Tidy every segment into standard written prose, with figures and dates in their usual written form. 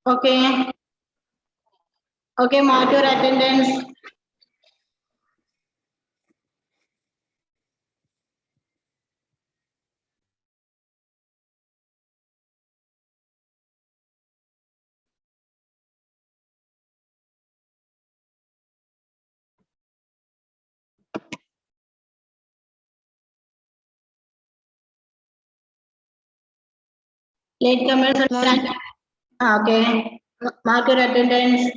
Okay. Okay, mark your attendance. Late comers. Okay. Mark your attendance.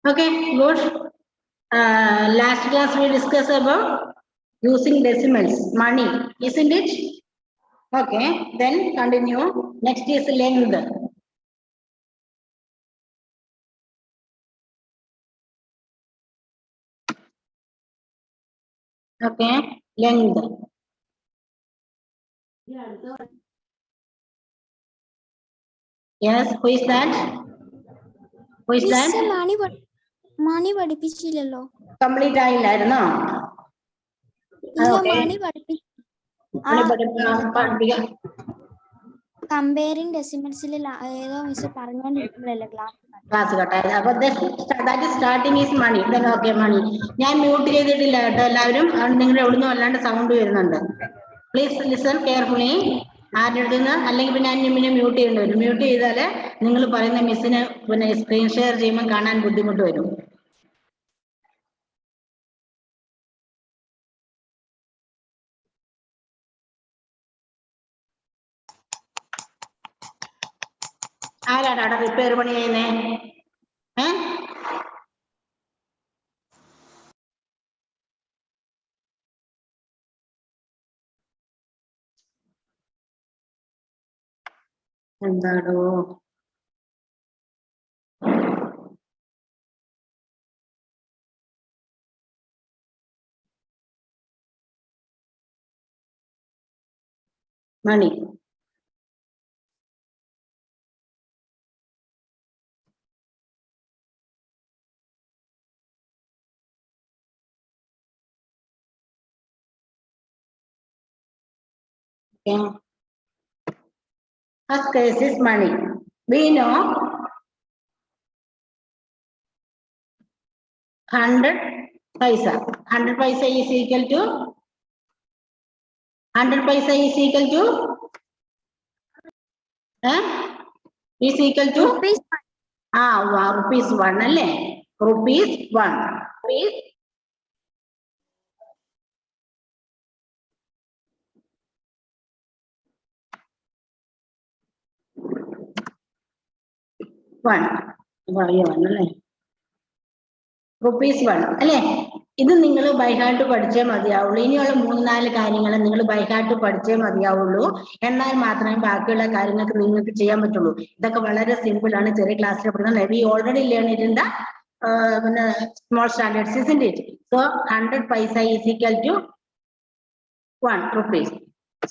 Okay, good. Last class we discussed about using decimals, money, isn't it? Okay, then continue. Next is length. Okay, length. Yes, who is that? Who is that? Money പഠിപ്പിച്ചില്ലല്ലോ. Complete ആയില്ലായിരുന്നോ? ഇല്ല, Okay. മണി പഠിപ്പിക്കാം. Comparing ഡെസിമൽസിൽ ഏതോ miss പറഞ്ഞോണ്ടിരിക്കുമ്പോഴല്ലേ class കട്ടായത്. അപ്പൊ that starting is money. Okay, money. ഞാൻ mute ചെയ്തിട്ടില്ല കേട്ടോ എല്ലാവരും. നിങ്ങൾ എവിടുന്നും അല്ലാണ്ട് സൗണ്ട് വരുന്നുണ്ട്. Please listen carefully. ആരുടെ അടുത്തുനിന്ന് അല്ലെങ്കിൽ പിന്നെ അന്യമിനെ മ്യൂട്ട് ചെയ്യേണ്ടി വരും. മ്യൂട്ട് ചെയ്താല് നിങ്ങൾ പറയുന്ന മിസ്സിന് പിന്നെ സ്ക്രീൻ ഷെയർ ചെയ്യുമ്പോൾ കാണാൻ ബുദ്ധിമുട്ട് വരും. ആരാടാ അവിടെ റിപ്പയർ പണി ചെയ്യുന്നേ? എന്താടോ? മണി. First case is money. We know 100 paisa. 100 paisa is equal to 100 paisa is equal to is equal to rupees 1 അല്ലേ? rupees 1. Rupees 1 അല്ലേ? rupees 1 അല്ലേ? ഇത് നിങ്ങൾ ബൈഹാർട്ട് പഠിച്ചേ മതിയാവുള്ളൂ. ഇനിയുള്ള 3-4 കാര്യങ്ങൾ നിങ്ങൾ ബൈഹാർട്ട് പഠിച്ചേ മതിയാവുള്ളൂ. എന്നാൽ മാത്രമേ ബാക്കിയുള്ള കാര്യങ്ങൾക്ക് നിങ്ങൾക്ക് ചെയ്യാൻ പറ്റുള്ളൂ. ഇതൊക്കെ വളരെ സിമ്പിൾ ആണ്. ചെറിയ ക്ലാസ്സിൽ പഠിക്കുന്നത്. We already learn it in the small standards, isn't it? So 100 paisa is equal to 1 rupees.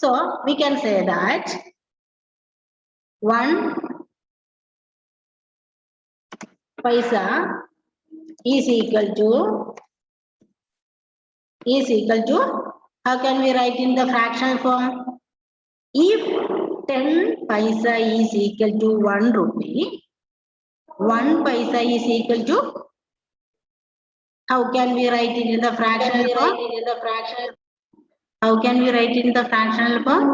So we can say that 1 paisa is equal to how can we write in the fractional form? If 10 paisa is equal to 1 rupee, 1 paisa is equal to, how can we write it in the fractional form? How can we write it in the fractional form?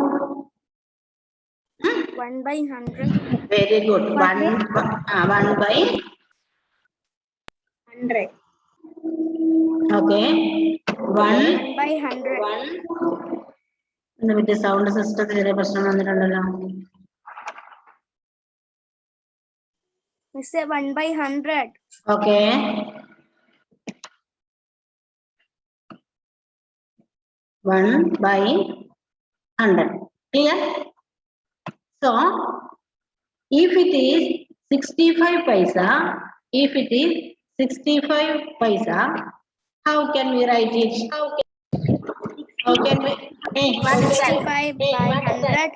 1 by 100. Very good. 1 by 100. Okay. 1 by 100. എന്നിട്ട് sound സിസ്റ്റത്തിൽ ചെറിയ പ്രശ്നം വന്നിട്ടുണ്ടല്ലോ. Miss 1 by 100. Okay. One by 100. Clear? So, if it is 65 paisa, how can we write it? How can we? 65 by 100.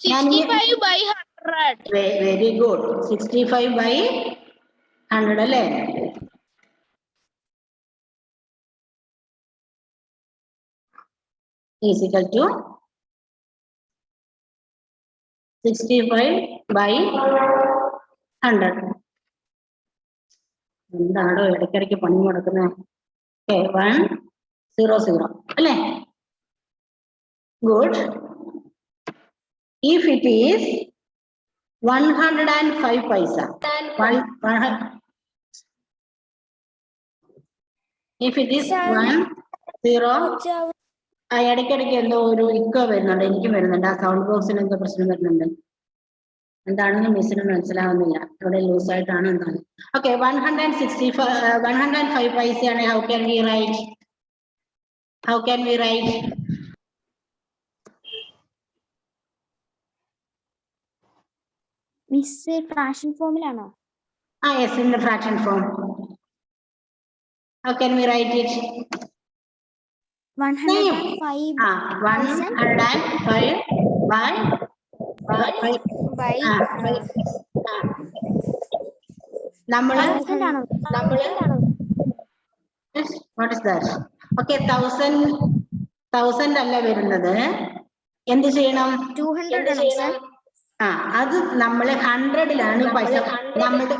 65 by 100. Very good. 65 by 100 അല്ലേ? is equal to 65 by 100. എന്താണോ ഇടയ്ക്കിടയ്ക്ക് പണി മുടക്കുന്നത്? 100 അല്ലേ? Good. If it is 105 paisa, if it is 10, ഇടയ്ക്കിടയ്ക്ക് എന്തോ ഒരു eco വരുന്നുണ്ട്, എനിക്കും വരുന്നുണ്ട്. ആ സൗണ്ട് ബോക്സിന് എന്തോ പ്രശ്നം വരുന്നുണ്ട്. എന്താണെന്ന് മിസ്സിന് മനസ്സിലാവുന്നില്ല. ഇവിടെ ലൂസായിട്ടാണ് എന്താണ്? ഓക്കെ, 105 പൈസയാണ്. How can we write? How can we write? Miss fraction ഫോമിലാണോ? Yes, in the fraction form. How can we write it? 105 105 by നമ്മള് what is that? Okay, 1000 അല്ല വരുന്നത്. എന്ത് ചെയ്യണം? 200. അത് നമ്മള് 100-ലാണ് പൈസ. നമ്മുടെ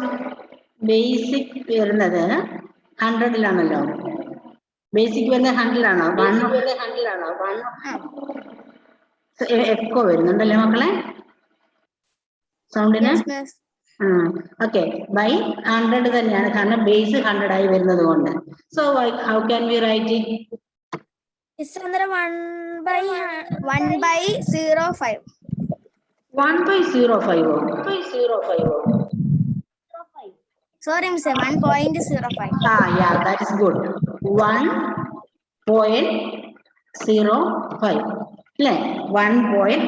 ബേസിക് വരുന്നത് 100-ലാണല്ലോ. ബേസിക് വരുന്നത് 100-ലാണോ? എക്കോ വരുന്നുണ്ടല്ലേ മക്കളെ സൗണ്ടിന്? ഓക്കെ, ബൈ 100 തന്നെയാണ്, കാരണം ബേസ് 100 ആയി വരുന്നത് കൊണ്ട്. So how can we write it? 1/05. 1/05. Sorry, miss, 1.05. Yeah, that is good. 1.05 അല്ലേ? 1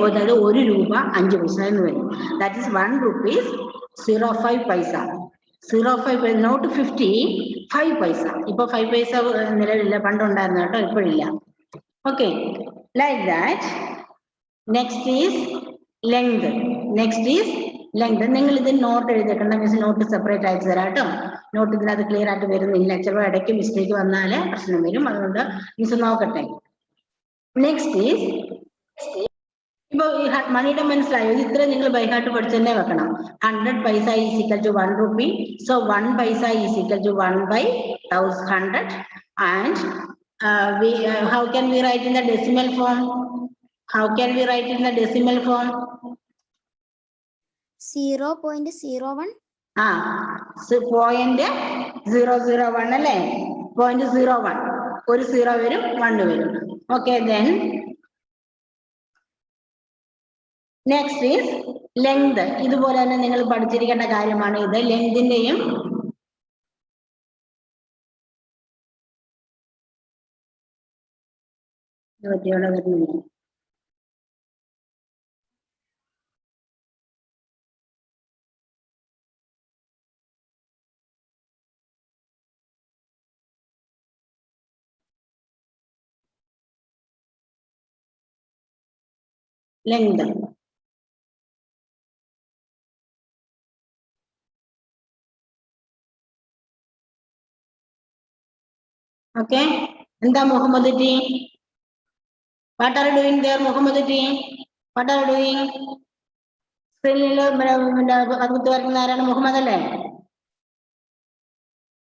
അതായത് 1 രൂപ 5 പൈസ എന്ന് വരും. ദാറ്റ് ഇസ് 1 rupees 05 പൈസ. 05 നോട്ട് 50, 5 പൈസ. ഇപ്പൊ 5 പൈസ നിലവിലില്ല, പണ്ടുണ്ടായിരുന്നു കേട്ടോ, ഇപ്പോഴില്ല. Okay, like that. Next is length. നിങ്ങൾ ഇത് നോട്ട് എഴുതിയേക്കണ്ട, മിസ് നോട്ട് സെപ്പറേറ്റ് അയച്ചു തരാം കേട്ടോ. നോട്ട് ഇതിനകത്ത് ക്ലിയർ ആയിട്ട് വരുന്നില്ല, ചിലപ്പോൾ ഇടയ്ക്ക് മിസ്റ്റേക്ക് വന്നാല് പ്രശ്നം വരും, അതുകൊണ്ട് മിസ് നോക്കട്ടെ. നെക്സ്റ്റ് ഈസ്, ഇപ്പൊ മണിയുടെ മനസ്സിലായോ? ഇത്ര നിങ്ങൾ ബൈഹാർട്ട് പഠിച്ചു തന്നെ വെക്കണം. 100 പൈസ is equal to 1 rupee. So 1 പൈസ is equal to 1/100. And how can we write in the decimal form? 0.01. 0.001 അല്ലേ? 0.01, ഒരു 0 വരും, 1 വരും. Okay, then next is length. ഇതുപോലെ തന്നെ നിങ്ങൾ പഠിച്ചിരിക്കേണ്ട കാര്യമാണ് ഇത്. ലെങ്തിന്റെയും വരുന്നില്ല. ലെങ്ത്. ഓക്കെ, എന്താ Muhammad T? What are doing there Muhammad T? What are doing? സ്ക്രീനിൽ കുത്തി വരയ്ക്കുന്ന ആരാണ്? മുഹമ്മദ് അല്ലേ?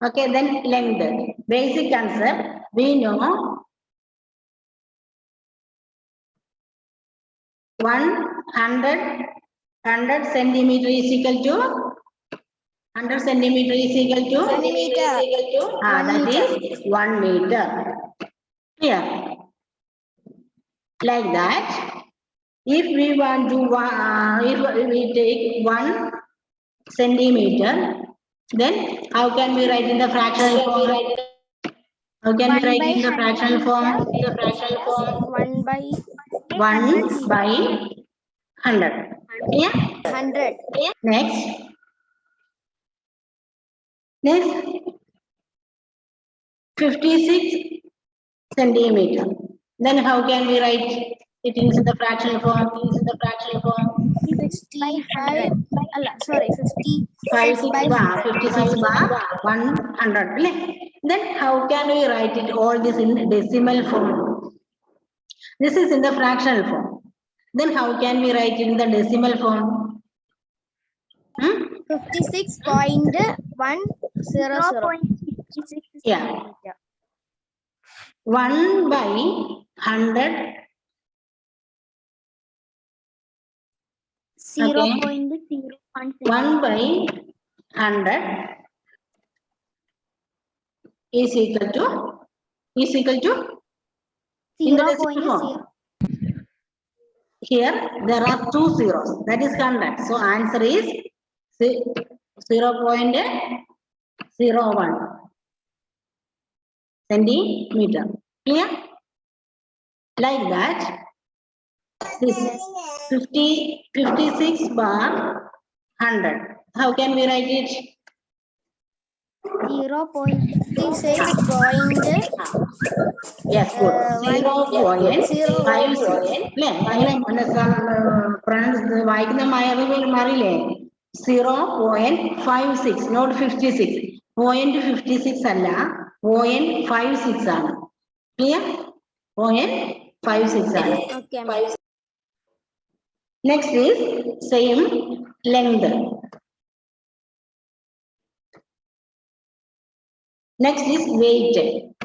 Okay, then length. Basic concept we know 100 centimeter is equal to 100 centimeter is equal to that is 1 meter. Clear? Like that, if we want to if we take 1 centimeter, then how can we write in the fractional form? How can we write in the fractional form? 1/100. Yeah? 100. Next, 56 centimeter. Then how can we write it in the fractional form? 65 Allah, sorry, 56 56 by bar, 100. 56 bar 100. Then how can we write it all this in decimal form? This is in the fractional form. Then how can we write it in the decimal form? 56.100. Yeah. 1 by 100. 1 by 100 is equal to in the decimal form. Here there are 2 zeros, that is 100. So answer is 0.01 centimeter. Clear? Like that, this 56 bar 100. How can we write it? 0.56. Yes, good. 0.56. 0.56, not 56. 0.56 അല്ല, 0.56 ആണ്. Clear? 0.56 ആണ്. Okay. Next is same length. Next is weight.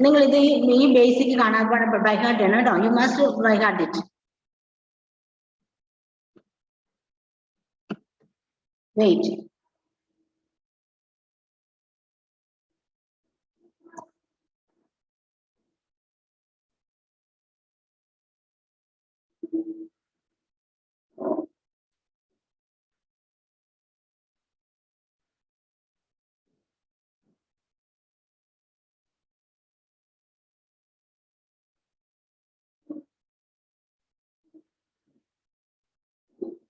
നിങ്ങൾ ഇത് ഈ basic കാണാൻ by heart ആണ് കേട്ടോ. You must by heart it. Weight.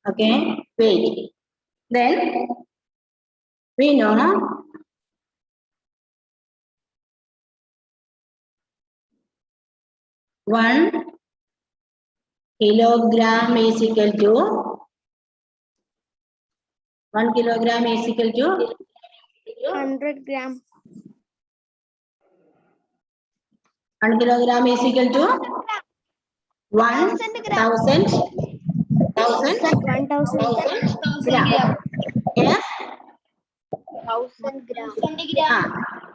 Okay, weight. Then we know 1 kilogram is equal to 1 kilogram is equal to 100 gram. 1 kilogram is equal to 1,000 gram. Yes? 1000 gram.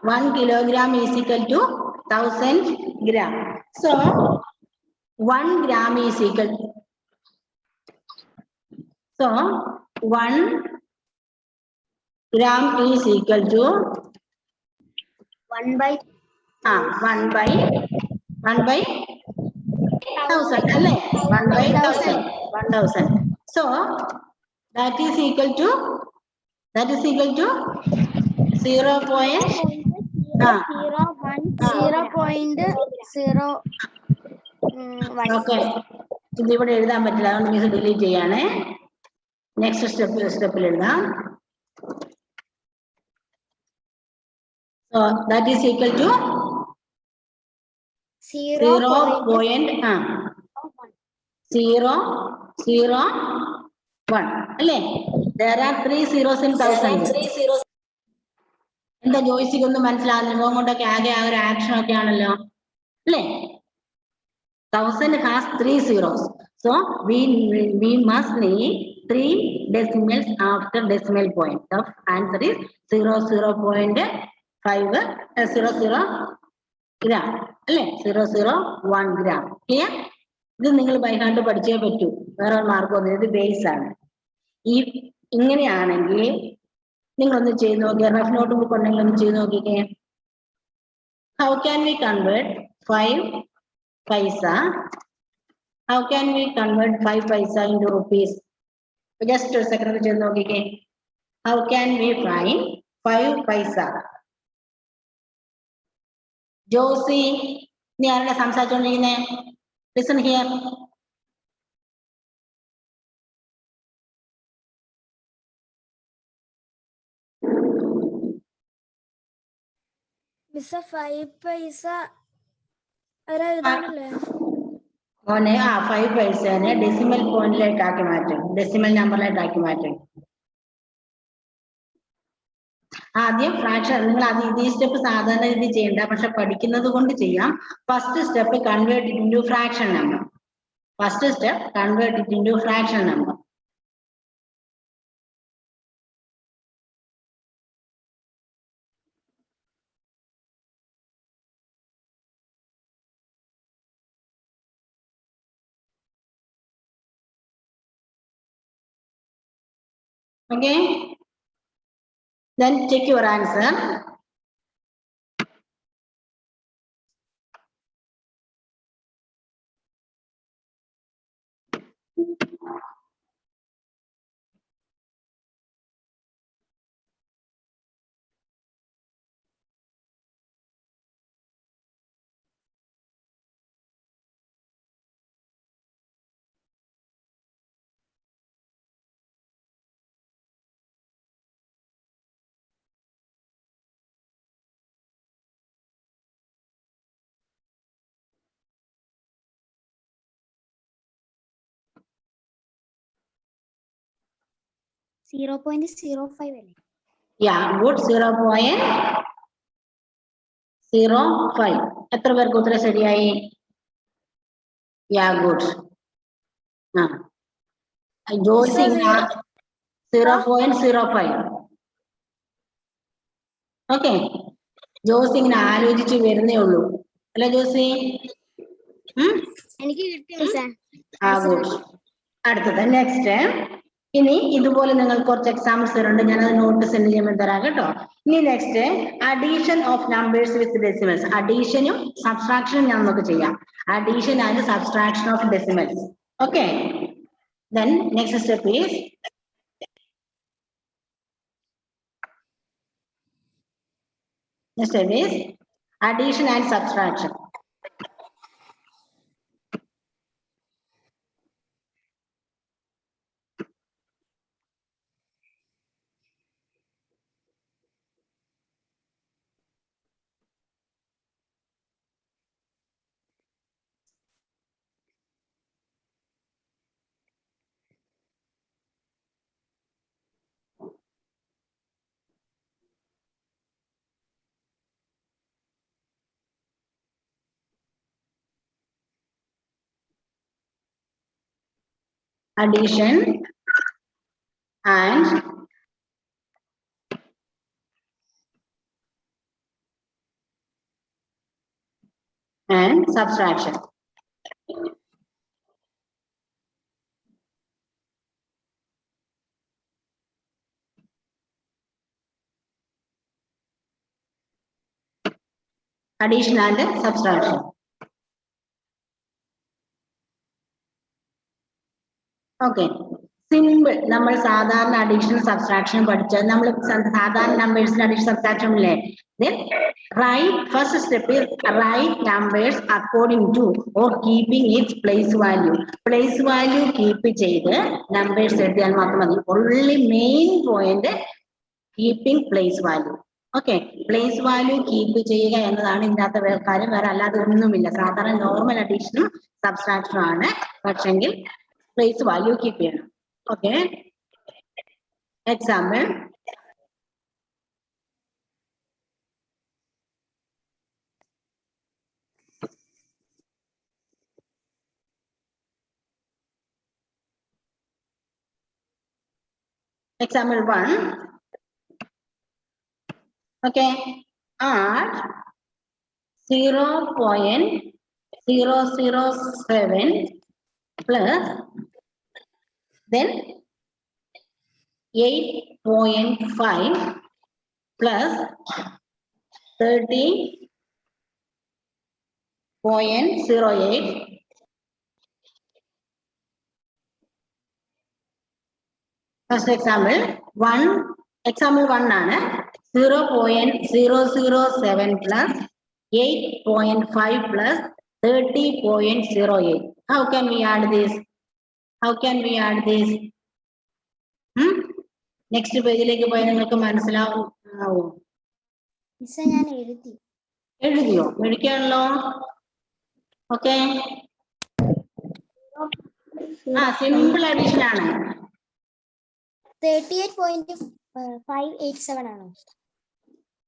1 kilogram is equal to 1000 gram. So 1 gram is equal to, so 1 gram is equal to 1 by 1 by 1000 അല്ലേ? 1 by 1000. So that is equal to 0.01. Okay, ഇതിവിടെ എഴുതാൻ പറ്റില്ല, അതുകൊണ്ട് miss delete ചെയ്യാണ്. Next സ്റ്റെപ്പിൽ എഴുതാം. So that is equal to 0.001 അല്ലേ? There are 3 zeros in 1000. എന്താ ജോയിസിക്ക് ഒന്നും മനസ്സിലാകുന്നില്ല, മുഖം കൊണ്ടൊക്കെ ആകെ ഒരു ആക്ഷൻ ഒക്കെ ആണല്ലോ അല്ലേ? 1000 has 3 zeros. So we must need 3 decimals after decimal point. The answer is 00.5 00 gram അല്ലേ? 001 gram. Clear? ഇത് നിങ്ങൾ ബൈ ഹാർട്ട് പഠിച്ചേ പറ്റൂ, വേറെ മാർക്കൊന്നും. ഇത് ബേസ് ആണ്. ഈ ഇങ്ങനെയാണെങ്കിൽ നിങ്ങളൊന്ന് ചെയ്ത് നോക്കിയേ. റഫ് നോട്ട് ബുക്ക് ഉണ്ടെങ്കിൽ ഒന്ന് ചെയ്ത് നോക്കിക്കേ. How can we convert 5 paisa? How can we convert 5 paisa into rupees? Just a second ചെയ്ത് നോക്കിക്കേ. How can we find 5 paisa? Josy, നീ ആരുടെ സംസാരിച്ചോണ്ടിരിക്കുന്നേ? Listen here. മിസ് 5 പൈസ എഴുതാനല്ലേ? മോനെ 5 പൈസേനെ ഡെസിമൽ പോയിന്റിലേക്ക് ആക്കി മാറ്റും, ഡെസിമൽ നമ്പറിലേക്ക് ആക്കി മാറ്റും. ആദ്യം ഫ്രാക്ഷൻ നിങ്ങൾ ഈ സ്റ്റെപ്പ് സാധാരണ രീതി ചെയ്യണ്ട, പക്ഷെ പഠിക്കുന്നത് കൊണ്ട് ചെയ്യാം. First step convert it into fraction number. First step convert it into fraction number. Okay, then check your answer. .05 Yeah, good. 0.05. എത്ര പേർക്ക് ഉത്തരം ശരിയായി? Yeah, good. Josy 0.05. Okay, Josy ഇങ്ങനെ ആലോചിച്ച് വരുന്നേ ഉള്ളൂ അല്ലെ ജോസി? എനിക്ക് കിട്ടി സാർ. ഗുഡ്. അടുത്തത് നെക്സ്റ്റ്. ഇനി ഇതുപോലെ നിങ്ങൾക്ക് കുറച്ച് എക്സാമ്പിൾസ് തരുന്നുണ്ട്, ഞാനത് നോട്ട് സെൻഡ് ചെയ്യുമ്പോൾ തരാം കേട്ടോ. ഇനി next addition of numbers with decimals. അഡീഷനും സബ്സ്ട്രാക്ഷനും നമുക്ക് ചെയ്യാം. Addition and subtraction of decimals. Okay, then next step is addition and subtraction. Addition and subtraction. Addition and subtraction. Okay, simple. നമ്മൾ സാധാരണ അഡീഷൻ സബ്സ്ട്രാക്ഷൻ പഠിച്ചത്, നമ്മൾ സാധാരണ നമ്പേഴ്സിന് അഡീഷൻ സബ്സ്ട്രാക്ഷൻ ഇല്ലേ? Then write, first step is write numbers according to or keeping its place value. Place value keep ചെയ്ത് numbers എഴുതിയാൽ മാത്രം മതി. only main point keeping place value. Okay, place value keep ചെയ്യുക എന്നതാണ് ഇതിനകത്ത് കാര്യം, വേറെ അല്ലാതെ ഒന്നുമില്ല. സാധാരണ നോർമൽ അഡീഷനും സബ്സ്ട്രാക്ഷനും ആണ്, പക്ഷെങ്കിൽ പ്ലേസ് വാല്യൂ കീപ്പ് ചെയ്യണം. Okay, example. Example 1. Okay, add 0.007 plus then 8.5 plus 30.08 . First example 1. Example 1 ആണ് 0.007 plus 8.5 plus 30.08. How can we add this? How can we add this? Next പേജിലേക്ക് പോയി നിങ്ങൾക്ക് മനസ്സിലാവും. ഞാൻ എഴുതിയോ? എഴുതിക്കാണല്ലോ. ഓക്കെ, സിമ്പിൾ അഡീഷൻ ആണ്. 38.587 ആണോ?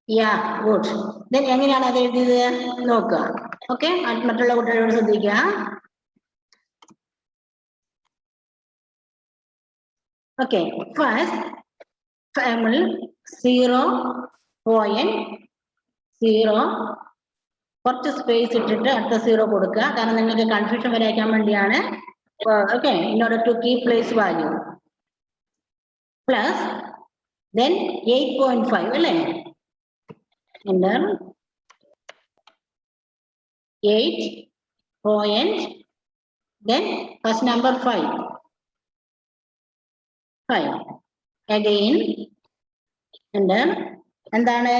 Yeah good. ദെൻ എങ്ങനെയാണ് അത് എഴുതിയത് നോക്കുക. ഓക്കെ, മറ്റുള്ള കുട്ടികളോട് ശ്രദ്ധിക്കുക. ഓക്കെ, ഫസ്റ്റ് നമ്മൾ 0.0 കുറച്ച് സ്പേസ് ഇട്ടിട്ട് അടുത്ത 0 കൊടുക്കുക. കാരണം നിങ്ങൾക്ക് കൺഫ്യൂഷൻ വരാക്കാൻ വേണ്ടിയാണ്. Okay, in order to keep place value plus then 8.5 അല്ലേ? Enter 8 point then first number 5 again enter എന്താണ്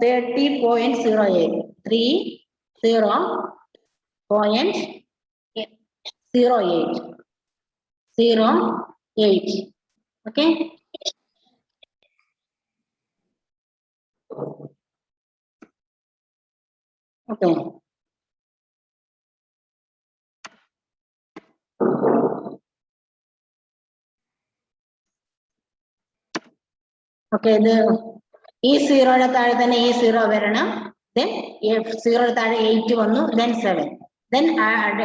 30.08 30.08 okay. Okay. Okay, ഈ 0യുടെ താഴെ തന്നെ ഈ 0 വരണം. Then 0യുടെ താഴെ 8 വന്നു. Then 7. Then add.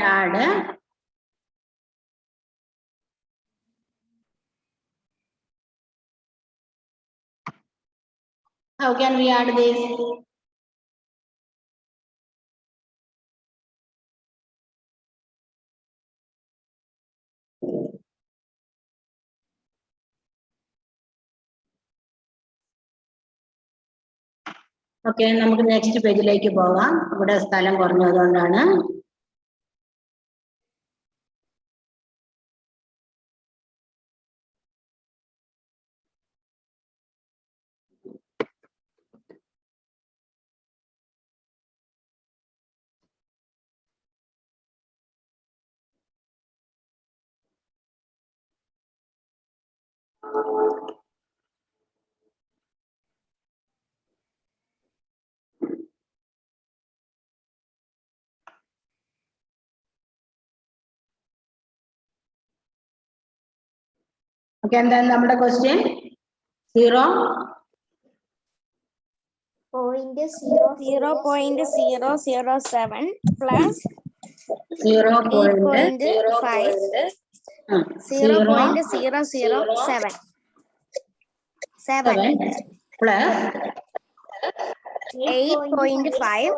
How can we add this? Okay, നമുക്ക് നെക്സ്റ്റ് പേജിലേക്ക് പോകാം. ഇവിടെ സ്ഥലം കുറഞ്ഞതുകൊണ്ടാണ്. ഓക്കെ, എന്താണ് നമ്മുടെ question? 0.007 plus 0.007 plus 8.5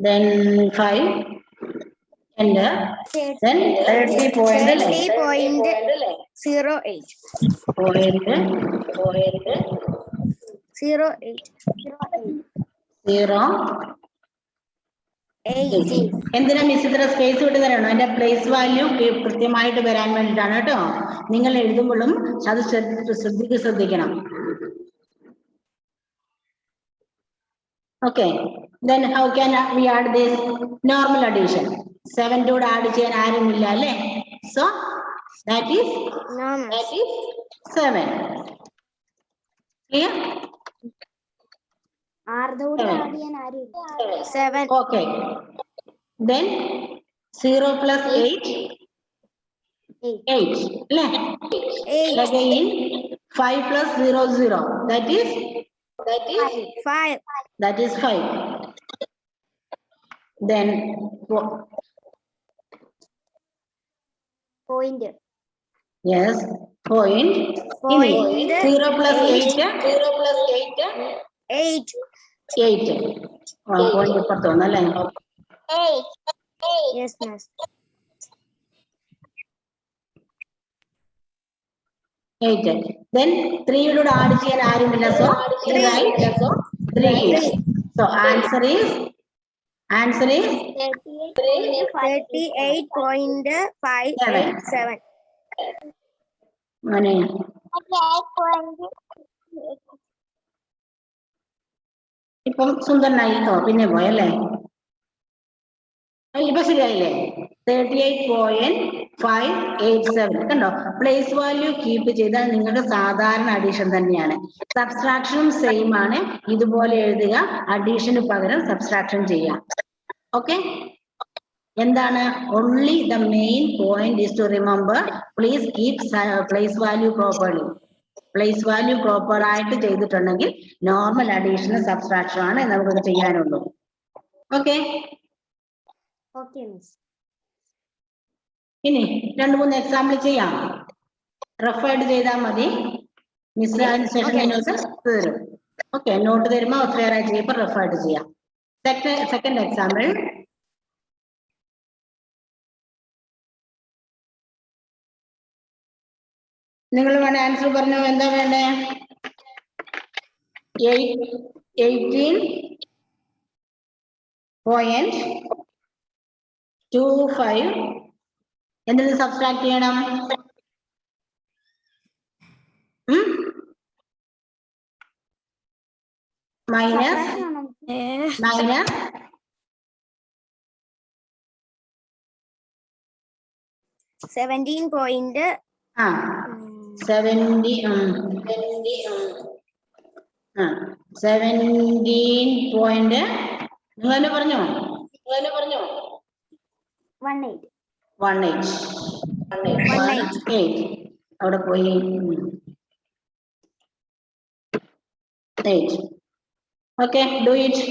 then 5 and then 30.08 എന്തിനാ മിസ് ഇത്ര സ്പേസ് വിട്ട് തരണോ? എന്റെ പ്ലേസ് വാല്യൂ കൃത്യമായിട്ട് വരാൻ വേണ്ടിയിട്ടാണ് കേട്ടോ. നിങ്ങൾ എഴുതുമ്പോഴും അത് ശ്രദ്ധിക്കണം. Okay, then how can we add this? Normal addition. 7 കൂടെ ആഡ് ചെയ്യാൻ ആരുമില്ല അല്ലേ? So that is 7. Clear? 7. Okay. Then 0 plus 8. 8. Again 5 plus 0. That is 5. That is 5. Then Point. Yes, point. 0 plus 8. 8. 8. Point ഇപ്പുറത്തോന്നല്ലേ? 8. Yes, miss. 8. Then 3 യോട് add ചെയ്യാൻ ആരുമില്ല. So 3. So answer is 38.587. മോനെ ഇപ്പം സുന്ദരനായിട്ടോ പിന്നെ പോയല്ലേ? ഇപ്പൊ ശരിയായില്ലേ? 38.587. 587 കണ്ടോ? പ്ലേസ് വാല്യൂ കീപ്പ് ചെയ്താൽ നിങ്ങളുടെ സാധാരണ അഡീഷൻ തന്നെയാണ്. സബ്സ്ട്രാക്ഷനും സെയിം ആണ്. ഇതുപോലെ എഴുതുക, അഡീഷന് പകരം സബ്സ്ട്രാക്ഷൻ ചെയ്യാം. ഓക്കെ, എന്താണ്? Only the main point is to remember please keep place value properly. Place value proper ആയിട്ട് ചെയ്തിട്ടുണ്ടെങ്കിൽ നോർമൽ അഡീഷനും സബ്സ്ട്രാക്ഷൻ ആണ് നമുക്ക് ചെയ്യാനുള്ളൂ. Okay, Okay, miss. ഇനി 2-3 എക്സാമ്പിൾ ചെയ്യാം. റഫേർഡ് ചെയ്താൽ മതി. മിസ് അതിന് ശേഷം നിങ്ങൾക്ക് തരും. ഓക്കെ, നോട്ട് തരുമ്പോൾ ഒത്തിരി ചെയ്യുമ്പോൾ റഫേർഡ് ചെയ്യാം. Second example. നിങ്ങൾ വേണ്ട ആൻസർ പറഞ്ഞു. എന്താ വേണ്ടേ? 18.25 എന്തിൽ സബ്സ്ട്രാക്ട് ചെയ്യണം? മൈനസ് 17 പോയിന്റ് നിങ്ങൾ തന്നെ പറഞ്ഞോ? 18 അവിടെ പോയി 8. Okay, do it.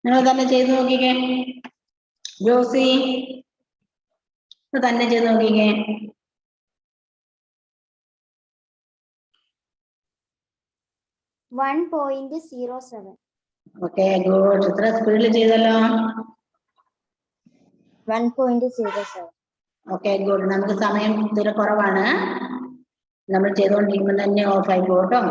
നിങ്ങൾ തന്നെ ചെയ്ത് നോക്കിക്കേ. ജോസി തന്നെ ചെയ്ത് നോക്കിക്കേ. 1.07. Okay, good. ഇത്ര സ്പീഡിൽ ചെയ്തല്ലോ. 1.07. Okay, good. നമുക്ക് സമയം തീരെ കുറവാണ്. നമ്മൾ ചെയ്തുകൊണ്ടിരിക്കുമ്പോൾ തന്നെ ഓഫ് ആയി പോട്ടോ.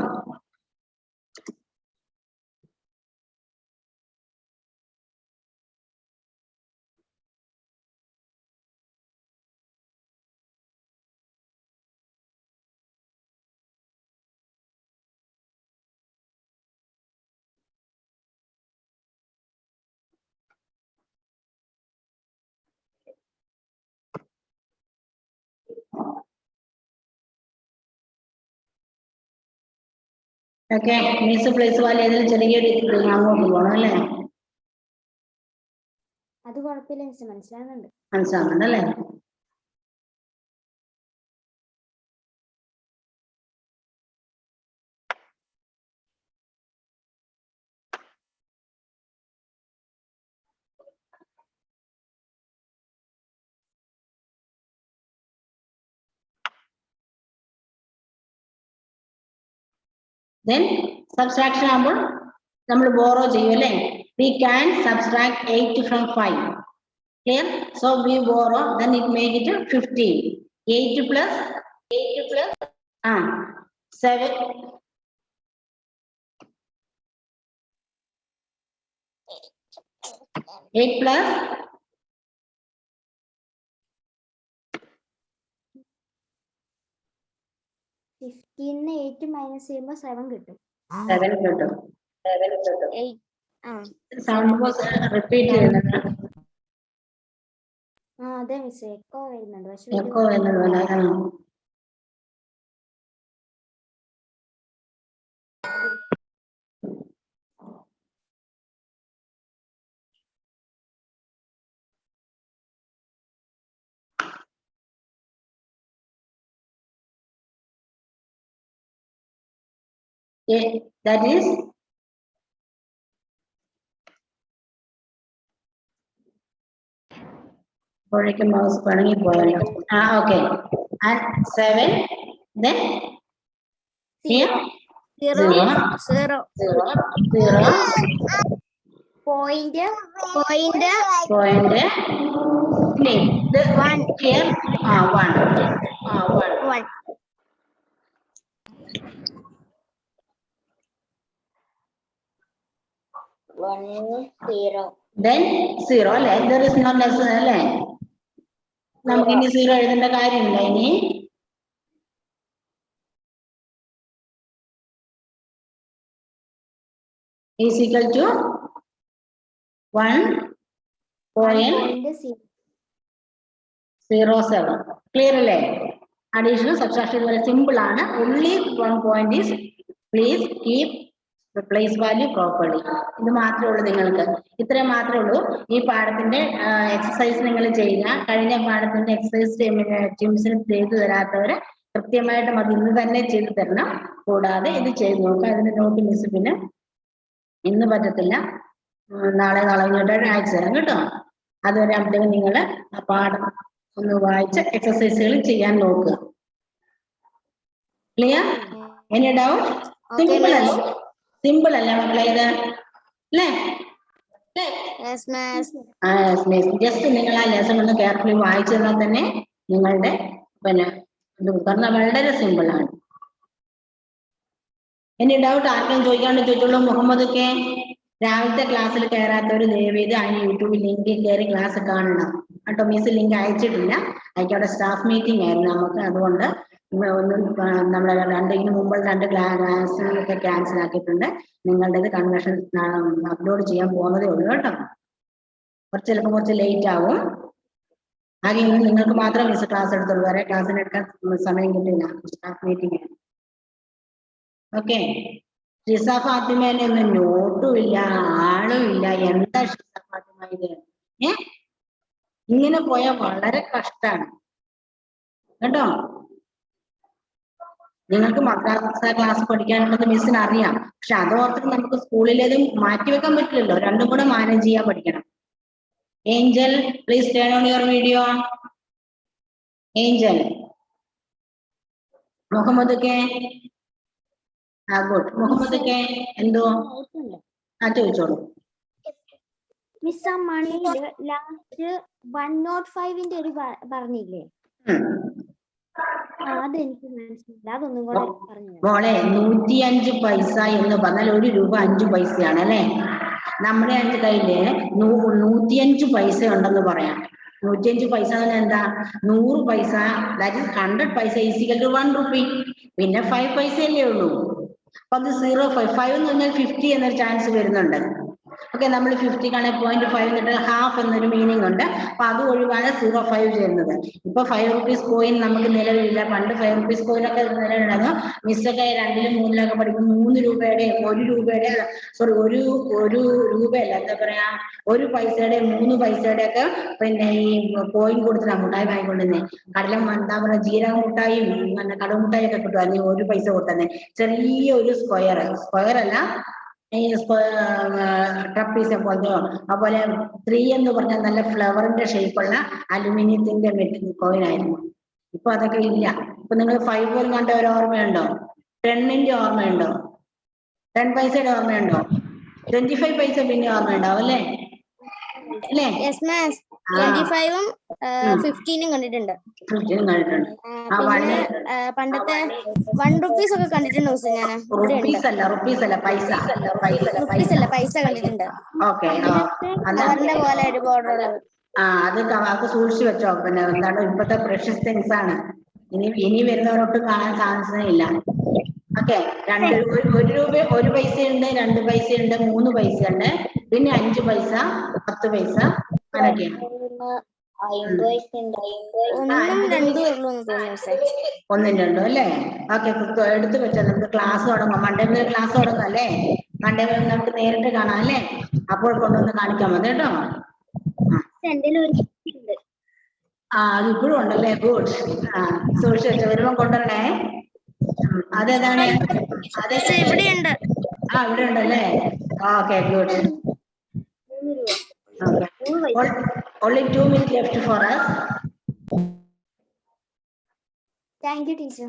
ഓക്കെ, മിസ് പ്ലേസ് വാല്യൂ ഏതെങ്കിലും ചെറിയ അങ്ങോട്ട് പോകണം അല്ലേ? അത് കുഴപ്പമില്ല മിസ്, മനസ്സിലാകുന്നുണ്ട്. മനസ്സിലാകുന്നുണ്ടല്ലേ? Then subtraction ആകുമ്പോൾ നമ്മൾ borrow ചെയ്യും അല്ലേ? We can subtract 8 from 5. Here, so we borrow, then it make it 15. 8 plus 7. 8 plus 15 8 minus ചെയ്യുമ്പോൾ 7 കിട്ടും. 7 കിട്ടും. 8. സൗണ്ട് ബോക്സ് റിപ്പീറ്റ് ചെയ്യുന്നുണ്ട്. അതെ മിസ്, എക്കോ വരുന്നുണ്ട്. പക്ഷെ എക്കോ വരുന്നത്. That is അപ്പോഴേക്കും മൗസ് പണങ്ങി പോയല്ലോ. Okay, and 7, then here 0 point here 1 0 then 0 അല്ലേ? There is no less അല്ലേ? നമുക്ക് ഇനി 0 എഴുതേണ്ട കാര്യമില്ല. ഇനി is equal to 1.0. 07. Clear അല്ലേ? Additional subtraction വളരെ simple ആണ്. Only one point is please keep the place value properly. ഇത് മാത്രമേ ഉള്ളൂ നിങ്ങൾക്ക്. ഇത്രയും മാത്രമേ ഉള്ളൂ. ഈ പാഠത്തിന്റെ എക്സസൈസ് നിങ്ങൾ ചെയ്യുക. കഴിഞ്ഞ പാഠത്തിന്റെ എക്സസൈസ് ടീംസിന് ചെയ്തു തരാത്തവര് കൃത്യമായിട്ടും അത് ഇന്ന് തന്നെ ചെയ്തു തരണം. കൂടാതെ ഇത് ചെയ്ത് നോക്കുക. അതിന്റെ നോട്ട് മിസ് പിന്നെ ഇന്ന് പറ്റത്തില്ല, നാളെ കഴിഞ്ഞിട്ട് അയച്ചു തരാം കേട്ടോ. അതുവരെ അപ്പോഴത്തേക്കും നിങ്ങൾ ആ പാഠം ഒന്ന് വായിച്ച് എക്സസൈസുകൾ ചെയ്യാൻ നോക്കുക. ക്ലിയർ? Any doubt? സിമ്പിൾ അല്ലേ? സിമ്പിൾ അല്ലേ മക്കളെ ഇത്? അല്ലേ? ജസ്റ്റ് നിങ്ങൾ ആ ലെസൺ ഒന്ന് കെയർഫുള്ളി വായിച്ചു തന്നാൽ തന്നെ നിങ്ങളുടെ പിന്നെ ഇത് പറഞ്ഞാൽ വളരെ സിമ്പിൾ ആണ്. എനി ഡൗട്ട് ആർക്കും ചോദിക്കാണ്ട് ചോദിച്ചോളൂ. മുഹമ്മദൊക്കെ രാവിലത്തെ ക്ലാസ്സിൽ കയറാത്തവർ ദയവേത് അതിന് യൂട്യൂബിൽ ലിങ്കിൽ കയറി ക്ലാസ് കാണണം കേട്ടോ. മിസ് ലിങ്ക് അയച്ചിട്ടില്ല, അവിടെ സ്റ്റാഫ് മീറ്റിംഗ് ആയിരുന്നു നമുക്ക്. അതുകൊണ്ട് ഒന്നും നമ്മളെ ഇതിന് മുമ്പ് 2 ക്ലാസ്സുകളൊക്കെ ക്യാൻസൽ ആക്കിയിട്ടുണ്ട്. നിങ്ങളുടേത് കൺവെൻഷൻ അപ്ലോഡ് ചെയ്യാൻ പോകുന്നതേ ഉള്ളൂ കേട്ടോ. ചിലപ്പോൾ കുറച്ച് ലേറ്റ് ആവും. ആകെ ഇന്ന് നിങ്ങൾക്ക് മാത്രം മിസ് ക്ലാസ് എടുത്തുള്ളൂ, വേറെ ക്ലാസ്സിന് എടുക്കാൻ സമയം കിട്ടില്ല, സ്റ്റാഫ് മീറ്റിംഗ്. ഓക്കെ. ഷിസ ഫാത്തിമേനെ ഒന്നും നോട്ടും ഇല്ല, ആളും ഇല്ല. എന്താ ഷിസ ഫാത്തിമ ഇത്? ഇങ്ങനെ പോയാൽ വളരെ കഷ്ടാണ് കേട്ടോ. നിങ്ങൾക്ക് മദ്രസ ക്ലാസ് പഠിക്കാനുള്ളത് മിസ്സിന് അറിയാം, പക്ഷെ അതോർത്തിട്ട് നമുക്ക് സ്കൂളിലേതും മാറ്റിവെക്കാൻ പറ്റില്ലല്ലോ. രണ്ടും കൂടെ മാനേജ് ചെയ്യാൻ പഠിക്കണം. Angel, please turn on your video. Angel. മുഹമ്മദൊക്കെ ഗുഡ്. മുഹമ്മദൊക്കെ എന്തോ ചോദിച്ചോളൂ. മിസ്, ആ മണിയില് ലാസ്റ്റ് 105ന്റെ ഒരു പറഞ്ഞില്ലേ, അതെനിക്ക് മനസ്സിലായില്ല, അതൊന്നും കൂടെ പറഞ്ഞു. മോളെ 105 പൈസ എന്ന് പറഞ്ഞാൽ 1 രൂപ 5 പൈസയാണ് അല്ലെ? നമ്മുടെ കയ്യില് 105 പൈസ ഉണ്ടെന്ന് പറയാം. 105 പൈസ എന്താ? 100 പൈസ, ദാറ്റ് ഇസ് 100 പൈസ ഈസിക്കൽ ടു 1 റുപ്പി. പിന്നെ 5 പൈസയല്ലേ ഉള്ളൂ. അപ്പൊ അത് 0.5 എന്ന് പറഞ്ഞാൽ 50 എന്നൊരു ചാൻസ് വരുന്നുണ്ട്. ഓക്കെ, നമ്മൾ 50 ആണെങ്കിൽ 0.5 എന്നിട്ട് ഹാഫ് എന്നൊരു മീനിങ് ഉണ്ട്. അപ്പൊ അത് ഒഴിവാണ് 0.5 ചെയ്യുന്നത്. ഇപ്പൊ 5 റുപ്പീസ് കോയിൻ നമുക്ക് നിലവിലില്ല. പണ്ട് 5 റുപ്പീസ് കോയിനൊക്കെ നിലവിലുണ്ടായിരുന്നു. മിസ്സൊക്കെ 2ലും 3ലൊക്കെ പഠിക്കും 3 രൂപയുടെ 1 രൂപയുടെ സോറി 1 രൂപയല്ല, എന്താ പറയാ, 1 പൈസയുടെ 3 പൈസയുടെ ഒക്കെ പിന്നെ ഈ കോയിൻ കൊടുത്തിട്ടാണ് മുട്ടായി വാങ്ങിക്കൊണ്ടിരുന്നേ. കടലം എന്താ പറയാ, ജീരക മുട്ടായും കടവ് മുട്ടായി ഒക്കെ കിട്ടുമായിരുന്നു 1 പൈസ കൊടുത്തന്നെ. ചെറിയ ഒരു സ്ക്വയർ അല്ല, ഈ ട്രപ്പീസ് പോലത്തെയോ. അതുപോലെ 3 എന്ന് പറഞ്ഞാൽ നല്ല ഫ്ലവറിന്റെ ഷേപ്പുള്ള അലുമിനിയത്തിന്റെ മെറ്റീരിയൽ കോയിൻ ആയിരുന്നു. ഇപ്പൊ അതൊക്കെ ഇല്ല. ഇപ്പൊ നിങ്ങൾ 5 പോലും കണ്ട ഒരു ഓർമ്മയുണ്ടോ? 10ന്റെ ഓർമ്മയുണ്ടോ? 10 പൈസയുടെ ഓർമ്മയുണ്ടോ? 25 പൈസ പിന്നെ ഓർമ്മയുണ്ടാവും അല്ലേ? അല്ലേ? 25ഉം 15ഉം കണ്ടിട്ടുണ്ട്. 15 കണ്ടിട്ടുണ്ട്. പണ്ടത്തെ 1 റുപ്പീസ് ഒക്കെ കണ്ടിട്ടുണ്ട് മിസ്. ഞാൻ റുപ്പീസ് അല്ല പൈസ കണ്ടിട്ടുണ്ട്. ഓക്കെ, കളറിന്റെ പോലെ ഒരു ബോർഡർ ഉള്ളത്. അത് സൂക്ഷിച്ചു വെച്ചോ. പിന്നെ എന്താണ്, ഇപ്പോഴത്തെ പ്രഷ്യസ് തിങ്സ് ആണ്. ഇനി വരുന്നവരൊട്ടും കാണാൻ ചാൻസേ ഇല്ല. ഓക്കെ, 1 രൂപ 1 പൈസയുണ്ട്, 2 പൈസയുണ്ട്, 3 പൈസയുണ്ട്, പിന്നെ 5 പൈസ, 10 പൈസ, അങ്ങനെയൊക്കെയാണ്. 1 2 അല്ലേ? ഓക്കെ, എടുത്തു വെച്ചോ. നമുക്ക് ക്ലാസ് തുടങ്ങാം. മൺഡേ മുതൽ ക്ലാസ് തുടങ്ങാം അല്ലേ? മൺഡേ മുതൽ നമുക്ക് നേരിട്ട് കാണാം അല്ലേ? അപ്പോൾ കൊണ്ടുവന്ന് കാണിക്കാൻ മതി കേട്ടോ. അത് ഇപ്പോഴും ഉണ്ടല്ലേ? ഗുഡ്. സൂക്ഷിച്ചു വെച്ചോ, വരുമ്പോ കൊണ്ടുവരണേ. അതേതാണ്? ഇവിടെയുണ്ട്. ഇവിടെ ഉണ്ടല്ലേ? Okay, good. Only 2 minutes left for us. Thank you, teacher.